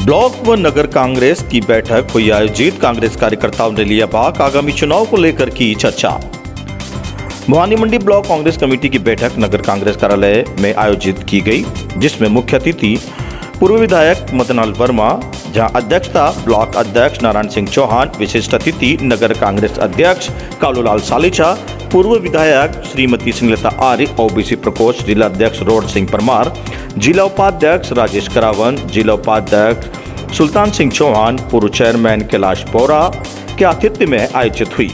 Block व नगर कांग्रेस की बैठक हुई आयोजित। कांग्रेस कार्यकर्ताओं ने लिया भाग। आगामी चुनाव को लेकर की चर्चा। भवानी मंडी ब्लॉक कांग्रेस कमेटी की बैठक नगर कांग्रेस कार्यालय में आयोजित की गई, जिसमें मुख्य अतिथि पूर्व विधायक मदनलाल वर्मा, जहां अध्यक्षता ब्लॉक अध्यक्ष नारायण सिंह चौहान, विशिष्ट अतिथि नगर कांग्रेस अध्यक्ष कालूलाल सालीचा, पूर्व विधायक श्रीमती स्नेहलता आर्य, ओबीसी प्रकोष्ठ जिला अध्यक्ष रोड सिंह परमार, जिला उपाध्यक्ष राजेश करावन, जिला उपाध्यक्ष सुल्तान सिंह चौहान, पूर्व चेयरमैन कैलाश बोरा के आतिथ्य में आयोजित हुई।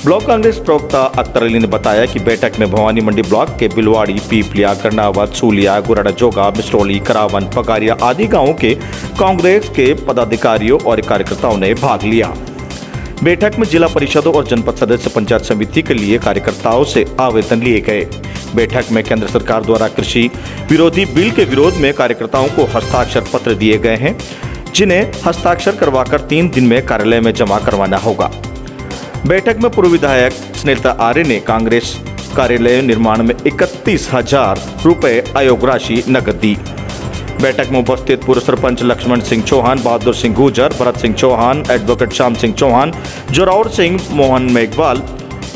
ब्लॉक कांग्रेस प्रवक्ता अख्तर अली ने बताया कि बैठक में भवानी मंडी ब्लॉक के बिलवाड़ी, पीपलिया, कर्नावत, सूलिया, गुराड़ा जोगा, बिस्टोली, करावन, पगारिया आदि गांवों के कांग्रेस के पदाधिकारियों और कार्यकर्ताओं ने भाग लिया। बैठक में जिला परिषदों और जनपद सदस्य पंचायत समिति के लिए कार्यकर्ताओं से आवेदन लिए गए। बैठक में केंद्र सरकार द्वारा कृषि विरोधी बिल के विरोध में कार्यकर्ताओं को हस्ताक्षर पत्र दिए गए हैं, जिन्हें हस्ताक्षर करवाकर 3 दिन में कार्यालय में जमा करवाना होगा। बैठक में पूर्व विधायक स्नेहलता आर्य ने कांग्रेस कार्यालय निर्माण में 31,000 रुपए आयोग राशि नकद दी। बैठक में उपस्थित पूर्व सरपंच लक्ष्मण सिंह चौहान, बहादुर सिंह गुर्जर, भरत सिंह चौहान, एडवोकेट श्याम सिंह चौहान, जोरावर सिंह, मोहन मेघवाल,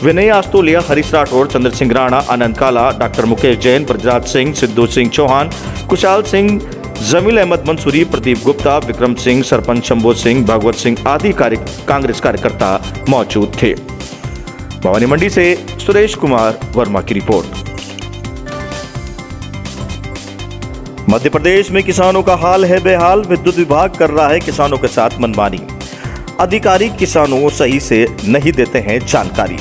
विनय आस्तोलिया, हरीश राठौर, चंद्र सिंह राणा, आनंद काला, डॉक्टर मुकेश जैन, ब्रजराज सिंह, सिद्धू सिंह चौहान, कुशाल सिंह, जमील अहमद मंसूरी, प्रदीप गुप्ता, विक्रम सिंह, सरपंच शंभू सिंह, भगवत सिंह आदि कांग्रेस कार्यकर्ता मौजूद थे। भवानी मंडी से सुरेश कुमार वर्मा की रिपोर्ट। मध्य प्रदेश में किसानों का हाल है बेहाल। विद्युत विभाग कर रहा है किसानों के साथ मनमानी। अधिकारी किसानों को सही से नहीं देते हैं जानकारी।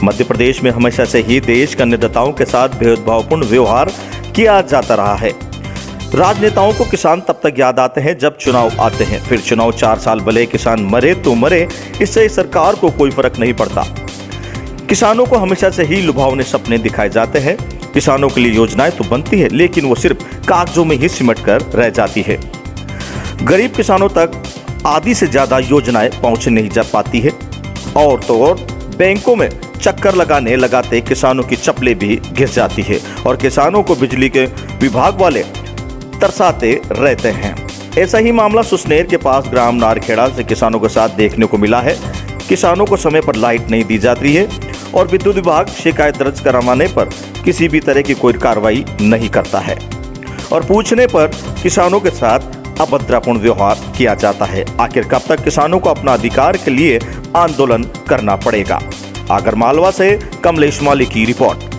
मध्य प्रदेश में हमेशा से ही देश के अन्नदाताओं के साथ भेदभावपूर्ण व्यवहार किया जाता रहा है। राजनेताओं को किसान तब तक याद आते हैं जब चुनाव आते हैं, फिर चुनाव 4 साल भले किसान मरे तो मरे, इससे सरकार को कोई फर्क नहीं पड़ता। किसानों को हमेशा से ही लुभावने सपने दिखाए जाते हैं। किसानों के लिए योजनाएं तो बनती है, लेकिन वो सिर्फ कागजों में ही सिमट कर रह जाती है। गरीब किसानों तक आधी से ज्यादा योजनाएं पहुंच नहीं जा पाती है, और तो और बैंकों में चक्कर लगाते किसानों की चप्पलें भी घिस जाती है और किसानों को बिजली के विभाग वाले तरसाते रहते हैं। ऐसा ही मामला सुसनेर के पास ग्राम नारखेड़ा से किसानों के साथ देखने को मिला है। किसानों को समय पर लाइट नहीं दी जाती है और विद्युत विभाग शिकायत दर्ज करवाने पर किसी भी तरह की कोई कार्रवाई नहीं करता है और पूछने पर किसानों के साथ अभद्रतापूर्ण व्यवहार किया जाता है। आखिर कब तक किसानों को अपना अधिकार के लिए आंदोलन करना पड़ेगा? आगरमालवा से कमलेश माली की रिपोर्ट।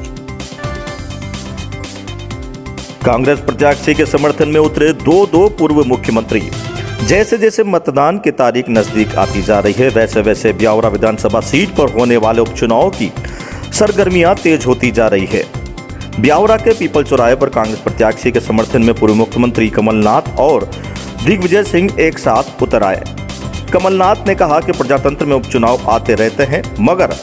कांग्रेस प्रत्याशी के समर्थन में उतरे दो पूर्व मुख्यमंत्री। जैसे जैसे मतदान की तारीख नजदीक आती जा रही है, वैसे वैसे ब्यावरा विधानसभा सीट पर होने वाले उपचुनाव की सरगर्मियां तेज होती जा रही है। ब्यावरा के पीपल चौराहे पर कांग्रेस प्रत्याशी के समर्थन में पूर्व मुख्यमंत्री कमलनाथ और दिग्विजय सिंह एक साथ उतर आए। कमलनाथ ने कहा कि प्रजातंत्र में उपचुनाव आते रहते हैं, मगर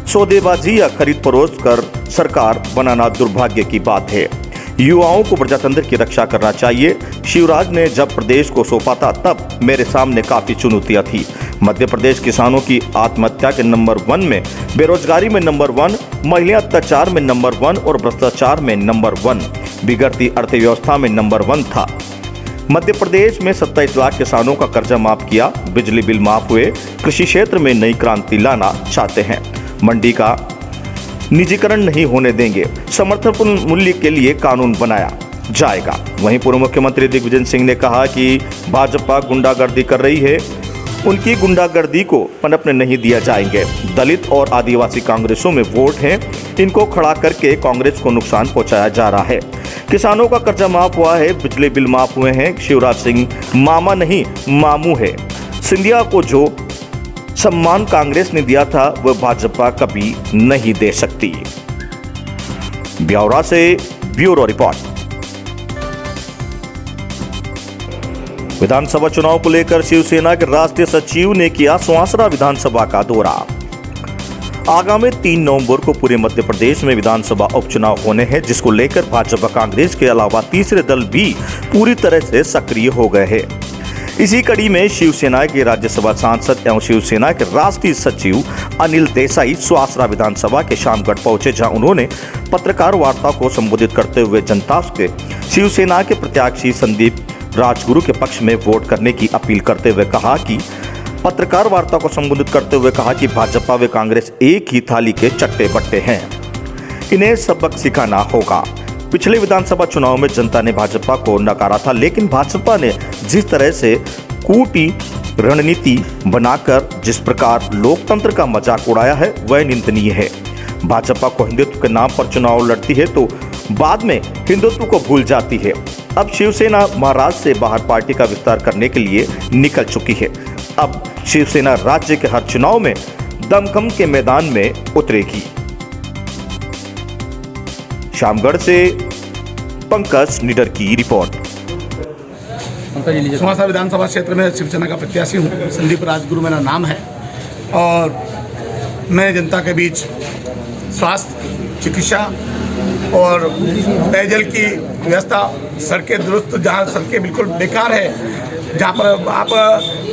सौदेबाजी या खरीद फरोख्त कर सरकार बनाना दुर्भाग्य की बात है। युवाओं को प्रजातंत्र की रक्षा करना चाहिए। शिवराज ने जब प्रदेश को सौंपा था, तब मेरे सामने काफी चुनौतियां थी। मध्य प्रदेश किसानों की आत्महत्या के नंबर 1 में, बेरोजगारी में नंबर 1, महिला अत्याचार में नंबर 1 और भ्रष्टाचार में नंबर 1, बिगड़ती अर्थव्यवस्था में नंबर 1 था। मध्य प्रदेश में 27 लाख किसानों का कर्जा माफ किया, बिजली बिल माफ हुए, कृषि क्षेत्र में नई क्रांति लाना चाहते हैं, मंडी का निजीकरण नहीं होने देंगे, समर्थन मूल्य के लिए कानून बनाया जाएगा। वहीं पूर्व मुख्यमंत्री दिग्विजय सिंह ने कहा कि भाजपा गुंडागर्दी कर रही है, उनकी गुंडागर्दी को पनपने नहीं दिया जाएंगे। दलित और आदिवासी कांग्रेसों में वोट हैं, इनको खड़ा करके कांग्रेस को नुकसान पहुंचाया जा रहा है। किसानों का कर्जा माफ हुआ है, बिजली बिल माफ हुए हैं। शिवराज सिंह मामा नहीं मामू है। सिंधिया को जो सम्मान कांग्रेस ने दिया था, वह भाजपा कभी नहीं दे सकती। ब्यावरा से ब्यूरो रिपोर्ट। विधानसभा चुनाव को लेकर शिवसेना के राष्ट्रीय सचिव ने किया सुवासरा विधानसभा का दौरा। आगामी 3 नवंबर को पूरे मध्य प्रदेश में विधानसभा उपचुनाव होने हैं, जिसको लेकर भाजपा कांग्रेस के अलावा तीसरे दल भी पूरी तरह से सक्रिय हो गए हैं। इसी कड़ी में शिवसेना के राज्यसभा सांसद एवं शिवसेना के राष्ट्रीय सचिव अनिल देसाई सुवासरा विधानसभा के शामगढ़ पहुंचे, जहां उन्होंने पत्रकार वार्ता को संबोधित करते हुए जनता से शिवसेना के प्रत्याशी संदीप राजगुरु के पक्ष में वोट करने की अपील करते हुए कहा कि पत्रकार वार्ता को संबोधित करते हुए कहा कि भाजपा व कांग्रेस एक ही थाली के चट्टे बट्टे हैं, इन्हें सबक सिखाना होगा। पिछले विधानसभा चुनाव में जनता ने भाजपा को नकारा था, लेकिन भाजपा ने जिस तरह से कूटी रणनीति बनाकर जिस प्रकार लोकतंत्र का मजाक उड़ाया है वह निंदनीय है। भाजपा को हिंदुत्व के नाम पर चुनाव लड़ती है तो बाद में हिंदुत्व को भूल जाती है। अब शिवसेना महाराज से बाहर पार्टी का विस्तार करने के लिए निकल चुकी है। अब शिवसेना राज्य के हर चुनाव में दमखम के मैदान में उतरेगी। शामगढ़ से पंकज निडर की रिपोर्ट। सुवासा विधानसभा क्षेत्र में शिवसेना का प्रत्याशी हूँ। संदीप राजगुरु मेरा नाम है और मैं जनता के बीच स्वास्थ्य, चिकित्सा और पेयजल की व्यवस्था, सड़कें दुरुस्त, जहाँ सड़कें बिल्कुल बेकार है, जहाँ पर आप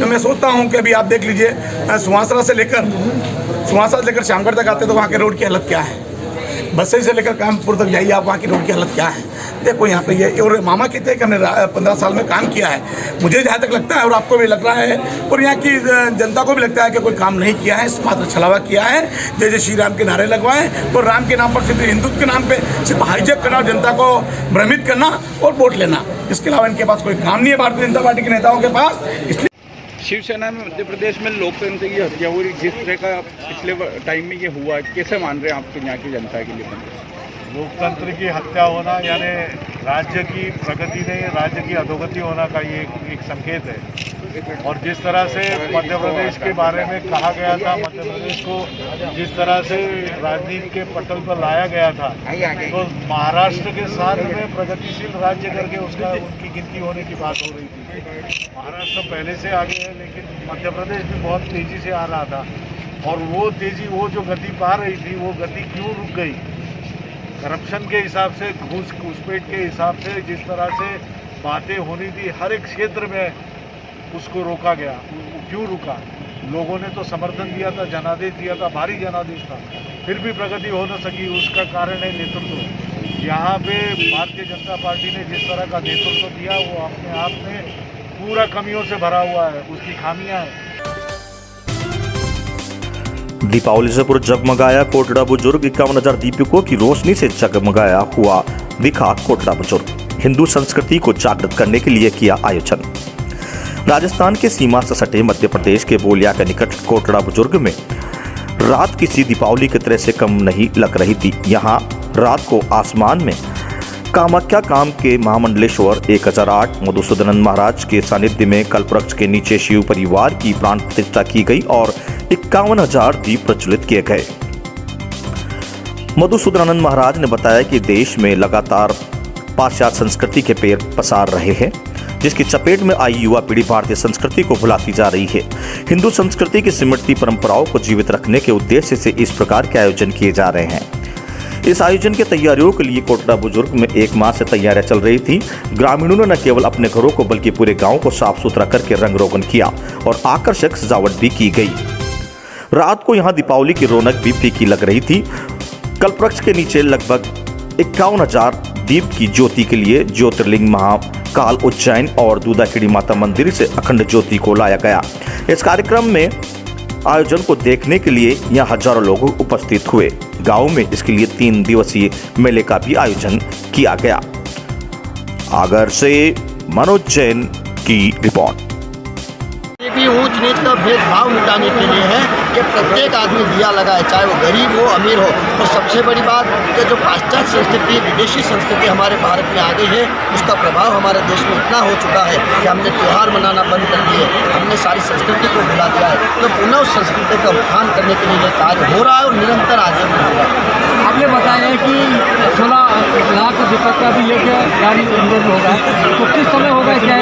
मैं सोचता हूँ कि अभी आप देख लीजिए सुवासा से लेकर शामगढ़ तक आते तो वहाँ के रोड की हालत क्या है। बस्सी से लेकर कानपुर तक जाइए आप, वहाँ की रोड की हालत क्या है। देखो यहाँ पे ये, और मामा कहते हैं कि हमने 15 साल में काम किया है। मुझे जहाँ तक लगता है और आपको भी लग रहा है और यहाँ की जनता को भी लगता है कि कोई काम नहीं किया है, मात्र छलावा किया है। जैसे श्री राम के नारे लगवाएं और राम के नाम पर सिर्फ हिंदुत्व के नाम पे सिर्फ हाईजैक करना, जनता को भ्रमित करना और वोट लेना, इसके अलावा इनके पास कोई काम नहीं है भारतीय जनता पार्टी के नेताओं के पास। इसलिए शिवसेना में मध्य प्रदेश में लोकतंत्र की हत्या हो रही, जिस तरह का पिछले टाइम में ये हुआ, कैसे मान रहे हैं आपके यहाँ की जनता के लिए? लोकतंत्र की हत्या होना यानी राज्य की प्रगति नहीं, राज्य की अधोगति होना का ये एक संकेत है। और जिस तरह से मध्य प्रदेश के बारे में कहा गया था, मध्य प्रदेश को जिस तरह से राजनीति के पटल पर लाया गया था, तो महाराष्ट्र के साथ में प्रगतिशील राज्य करके उनकी गिनती होने की बात हो रही थी। महाराष्ट्र पहले से आगे है, लेकिन मध्य प्रदेश भी बहुत तेज़ी से आ रहा था। और वो तेज़ी, वो जो गति पा रही थी, वो गति क्यों रुक गई? करप्शन के हिसाब से, घूसपेट के हिसाब से जिस तरह से बातें होनी थी हर एक क्षेत्र में, उसको रोका गया। क्यों रुका? लोगों ने तो समर्थन दिया था, जनादेश दिया था, भारी जनादेश था, फिर भी प्रगति हो न सकी। उसका कारण है नेतृत्व। यहाँ पे भारतीय जनता पार्टी ने जिस तरह का नेतृत्व दिया वो अपने आप में पूरा कमियों से भरा हुआ है, उसकी खामियां हैं। दीपावली से पूरा जगमगाया कोटड़ा बुजुर्ग। 51,000 दीपकों की रोशनी से जगमगाया हुआ दिखा कोटड़ा बुजुर्ग। हिंदू संस्कृति को जागृत करने के लिए किया आयोजन। राजस्थान के सीमा से सटे मध्य प्रदेश के बोलिया के निकट कोटड़ा बुजुर्ग में रात किसी दीपावली की तरह से कम नहीं लग रही थी। यहाँ रात को आसमान में कामाख्या काम के महामंडलेश्वर 1008 मधुसूदन महाराज के सानिध्य में कल्पवृक्ष के नीचे शिव परिवार की प्राण प्रतिष्ठा की गई और 51,000 दीप प्रज्वलित किए गए। मधुसूदनानंद महाराज ने बताया कि देश में लगातार पाश्चात्य संस्कृति के पैर पसार रहे हैं, जिसकी चपेट में आई युवा पीढ़ी भारतीय संस्कृति को भुलाती जा रही है। हिंदू संस्कृति की सिमटती परंपराओं को जीवित रखने के उद्देश्य से इस प्रकार के आयोजन किए जा रहे हैं। इस आयोजन की तैयारियों के लिए कोटड़ा बुजुर्ग में 1 माह से तैयारियां चल रही थी। ग्रामीणों ने न केवल अपने घरों को बल्कि पूरे गांव को साफ सुथरा करके रंग रोगन किया और आकर्षक सजावट भी की गई। रात को यहां दीपावली की रौनक भी फीकी लग रही थी। कल्पवृक्ष के नीचे लगभग 51,000 दीप की ज्योति के लिए ज्योतिर्लिंग महाकाल उज्जैन और दूधाखेड़ी माता मंदिर से अखंड ज्योति को लाया गया। इस कार्यक्रम में आयोजन को देखने के लिए यहाँ हजारों लोग उपस्थित हुए। गांव में इसके लिए 3 दिवसीय मेले का भी आयोजन किया गया। आगर से मनोज जैन की रिपोर्ट। भी ऊंच नीच का भेदभाव मिटाने के लिए है कि प्रत्येक आदमी दिया लगाए, चाहे वो गरीब हो अमीर हो। और सबसे बड़ी बात कि जो पाश्चात्य संस्कृति, विदेशी संस्कृति हमारे भारत में आ गई है, उसका प्रभाव हमारे देश में इतना हो चुका है कि हमने त्यौहार मनाना बंद कर दिए, हमने सारी संस्कृति को भुला दिया है। तो पुनः उस संस्कृति का उत्थान करने के लिए कार्य हो रहा है और निरंतर आगे भी होगा। आपने बताया कि 16 लाख दीपक का भी लेके गाड़ी होगा, तो किस समय होगा? क्या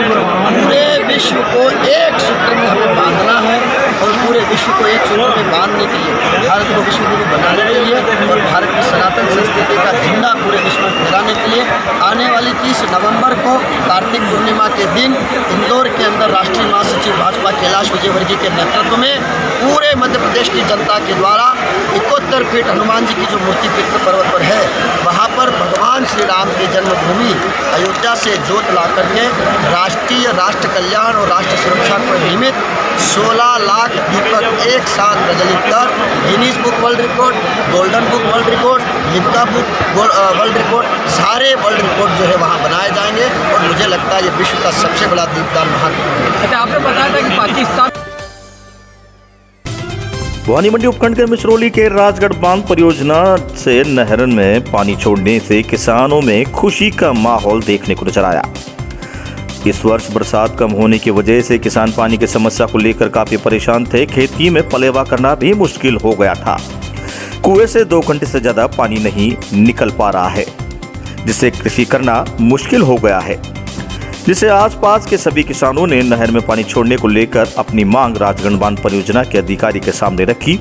पूरे विश्व को एक सूत्र में हमें बांधना है और पूरे विश्व को एक सूत्र में बांधने के लिए, भारत को विश्व गुरु बनाने के लिए और भारत की सनातन संस्कृति का झंडा पूरे विश्व में फहराने के लिए आने वाली 30 नवंबर को कार्तिक पूर्णिमा के दिन इंदौर के अंदर राष्ट्रीय महासचिव भाजपा कैलाश विजयवर्गीय के नेतृत्व में पूरे मध्य प्रदेश प्रदेश की जनता के द्वारा 71 फीट हनुमान जी की जो मूर्ति पितृ पर्वत पर है, वहाँ पर भगवान श्री राम की जन्मभूमि अयोध्या से जोत ला करके राष्ट्रीय, राष्ट्र कल्याण और राष्ट्र सुरक्षा को निमित्त 16 लाख दीपक एक साथ प्रज्वलित कर Guinness book world record, golden book world record, Limca book world record, सारे वर्ल्ड रिकॉर्ड जो है वहाँ बनाए जाएंगे। और मुझे लगता है ये विश्व का सबसे बड़ा दीपदान महत्वपूर्ण है। अच्छा, आपने बताया था कि पाकिस्तान भवानी मंडी उपखंड के मिसरौली के राजगढ़ बांध परियोजना से नहर में पानी छोड़ने से किसानों में खुशी का माहौल देखने को नजर आया। इस वर्ष बरसात कम होने की वजह से किसान पानी की समस्या को लेकर काफी परेशान थे। खेती में पलेवा करना भी मुश्किल हो गया था। कुएं से 2 घंटे से ज्यादा पानी नहीं निकल पा रहा है, जिससे कृषि करना मुश्किल हो गया है, जिससे आसपास के सभी किसानों ने नहर में पानी छोड़ने को लेकर अपनी मांग राजगढ़ बांध परियोजना के अधिकारी के सामने रखी।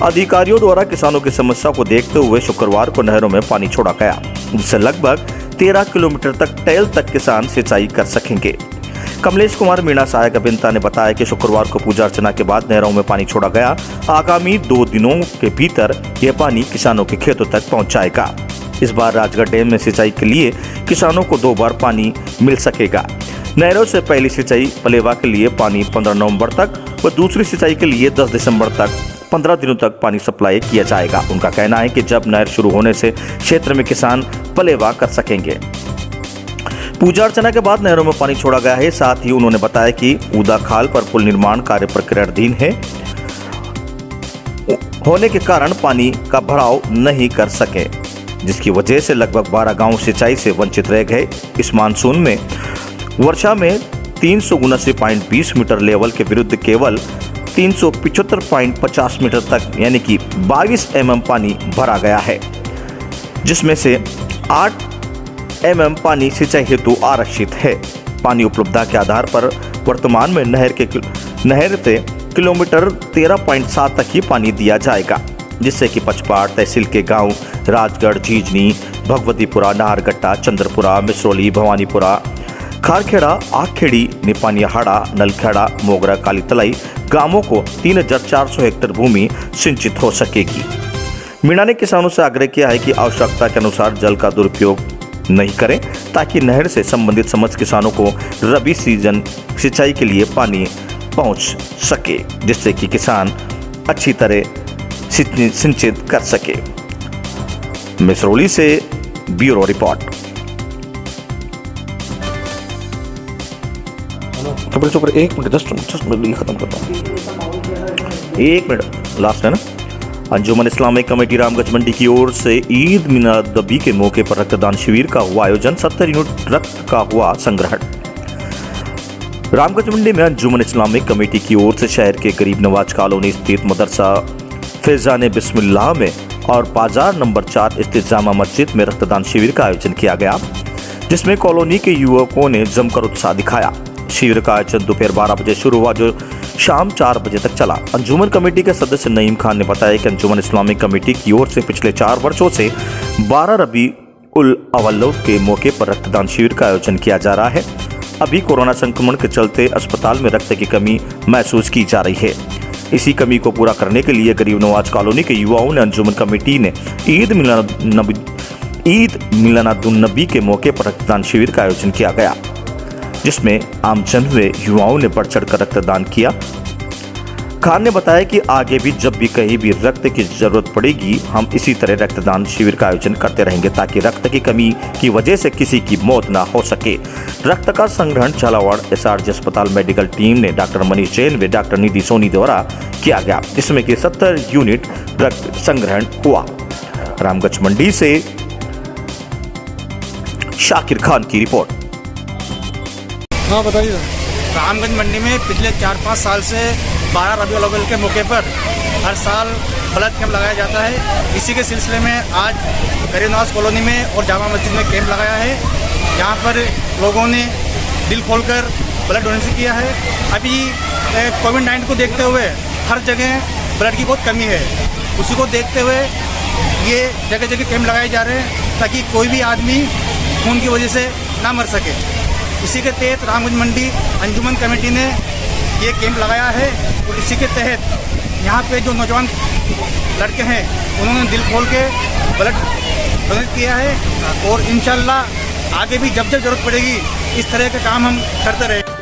अधिकारियों द्वारा किसानों की समस्या को देखते हुए शुक्रवार को नहरों में पानी छोड़ा गया, जिससे लगभग 13 किलोमीटर तक टैल तक किसान सिंचाई कर सकेंगे। कमलेश कुमार मीणा सहायक अभियंता ने बताया कि शुक्रवार को पूजा अर्चना के बाद नहरों में पानी छोड़ा गया। आगामी 2 दिनों के भीतर यह पानी किसानों के खेतों तक पहुंच जाएगा। इस बार राजगढ़ डैम में सिंचाई के लिए किसानों को 2 बार पानी मिल सकेगा। नहरों से पहली सिंचाई पलेवा के लिए पानी 15 नवंबर तक व दूसरी सिंचाई के लिए 10 दिसंबर तक 15 दिनों तक पानी सप्लाई किया जाएगा। उनका कहना है कि जब नहर शुरू होने से क्षेत्र में किसान पलेवा कर सकेंगे। पूजा अर्चना के बाद नहरों में पानी छोड़ा गया है। साथ ही उन्होंने बताया कि ऊदा खाल पर पुल निर्माण कार्य प्रक्रियाधीन है होने के कारण पानी का भराव नहीं कर सके, जिसकी वजह से लगभग 12 गांव सिंचाई से वंचित रह गए। इस मानसून में वर्षा में 379.20 मीटर लेवल के विरुद्ध केवल 375.50 मीटर तक यानी कि 22 mm पानी भरा गया है, जिसमें से 8 mm पानी सिंचाई हेतु आरक्षित है। पानी उपलब्धता के आधार पर वर्तमान में नहर से किलोमीटर 13.7 तक ही पानी दिया जाएगा, जिससे कि पचपाड़ तहसील के गांव राजगढ़, झीझनी, भगवतीपुरा, नाहरगट्टा, चंद्रपुरा, मिसरौली, भवानीपुरा, खारखेड़ा, आखेड़ी, निपानियाहाड़ा, नलखेड़ा, मोगरा, काली तलाई गांवों को 3400 हेक्टेयर भूमि सिंचित हो सकेगी। मीणा ने किसानों से आग्रह किया है कि आवश्यकता के अनुसार जल का दुरुपयोग नहीं करें, ताकि नहर से संबंधित समस्त किसानों को रबी सीजन सिंचाई के लिए पानी पहुंच सके, जिससे कि किसान अच्छी तरह सिंचित कर सके। मिसरौली से ब्यूरो रिपोर्ट। एक मिनट, जस्ट मिनट खत्म करता हूँ। 1 मिनट लास्ट है ना। अंजुमन इस्लामिक कमेटी रामगंज मंडी की ओर से ईद मिलादुन्नबी के मौके पर रक्तदान शिविर का हुआ आयोजन। 70 यूनिट रक्त का हुआ संग्रहण। रामगंज मंडी में अंजुमन इस्लामिक कमेटी की ओर से शहर के गरीब नवाज कॉलोनी स्थित मदरसा फैजान बिस्मिल्लाह में और बाजार नंबर 4 स्थित जामा मस्जिद में रक्तदान शिविर का आयोजन किया गया, जिसमें कॉलोनी के युवकों ने जमकर उत्साह दिखाया। शिविर का आयोजन दोपहर 12 बजे शुरू हुआ, जो शाम 4 बजे तक चला। अंजुमन कमेटी के सदस्य नईम खान ने बताया कि अंजुमन इस्लामिक कमेटी की ओर से पिछले 4 वर्षों से 12 रबी उल अव्वल के मौके पर रक्तदान शिविर का आयोजन किया जा रहा है। अभी कोरोना संक्रमण के चलते अस्पताल में रक्त की कमी महसूस की जा रही है। इसी कमी को पूरा करने के लिए गरीब नवाज कॉलोनी के युवाओं ने अंजुमन कमेटी ने ईद मिलादुन्नबी के मौके पर रक्तदान शिविर का आयोजन किया गया, जिसमें आमजन व युवाओं ने बढ़ चढ़कर रक्तदान किया। खान ने बताया कि आगे भी जब भी कहीं भी रक्त की जरूरत पड़ेगी, हम इसी तरह रक्तदान शिविर का आयोजन करते रहेंगे, ताकि रक्त की कमी की वजह से किसी की मौत ना हो सके। रक्त का संग्रहण झालावाड़ एसआरजी अस्पताल मेडिकल टीम ने डॉक्टर मनीष जैन व डॉक्टर निधि सोनी द्वारा किया गया, जिसमें कि 70 यूनिट रक्त संग्रहण हुआ। रामगंज मंडी से शाकिर खान की रिपोर्ट। हाँ बताइए। रामगंज मंडी में पिछले 4-5 साल से 12 रबी अव्वल के मौके पर हर साल ब्लड कैंप लगाया जाता है। इसी के सिलसिले में आज गरीब नवाज कॉलोनी में और जामा मस्जिद में कैंप लगाया है, जहाँ पर लोगों ने दिल खोलकर ब्लड डोनेशन किया है। अभी कोविड-19 को देखते हुए हर जगह ब्लड की बहुत कमी है, उसी को देखते हुए ये जगह जगह कैंप लगाए जा रहे हैं, ताकि कोई भी आदमी खून की वजह से ना मर सके। इसी के तहत रामगंज मंडी अंजुमन कमेटी ने ये कैंप लगाया है और इसी के तहत यहाँ पे जो नौजवान लड़के हैं उन्होंने दिल खोल के ब्लड डोनेट किया है और इंशाल्लाह आगे भी जब जब जरूरत पड़ेगी इस तरह के काम हम करते रहे।